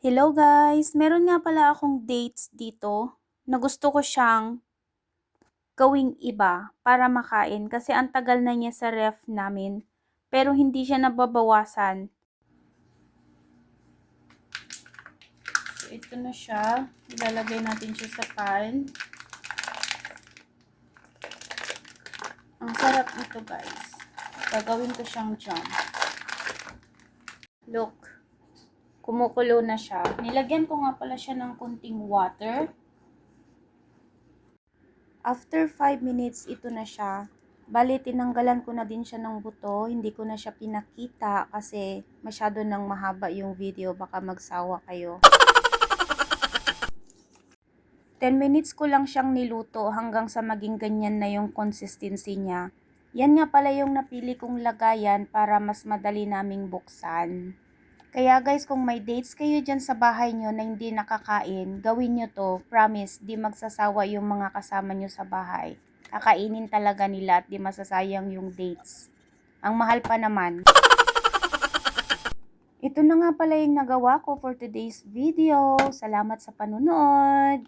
Hello guys! Meron nga pala akong dates dito na gusto ko siyang gawing iba para makain kasi ang tagal na niya sa ref namin pero hindi siya nababawasan. So ito na siya. Ilalagay natin siya sa pan. Ang sarap nito guys. Gagawin ko siyang jam. Look. Kumukulo na siya. Nilagyan ko nga pala siya ng kunting water. After 5 minutes, ito na siya. Bali, tinanggalan ko na din siya ng buto. Hindi ko na siya pinakita kasi masyado nang mahaba yung video. Baka magsawa kayo. 10 minutes ko lang siyang niluto hanggang sa maging ganyan na yung consistency niya. Yan nga pala yung napili kong lagayan para mas madali naming buksan. Kaya guys, kung may dates kayo dyan sa bahay nyo na hindi nakakain, gawin nyo to. Promise, di magsasawa yung mga kasama nyo sa bahay. Kakainin talaga nila at di masasayang yung dates. Ang mahal pa naman. Ito na nga pala yung nagawa ko for today's video. Salamat sa panunood.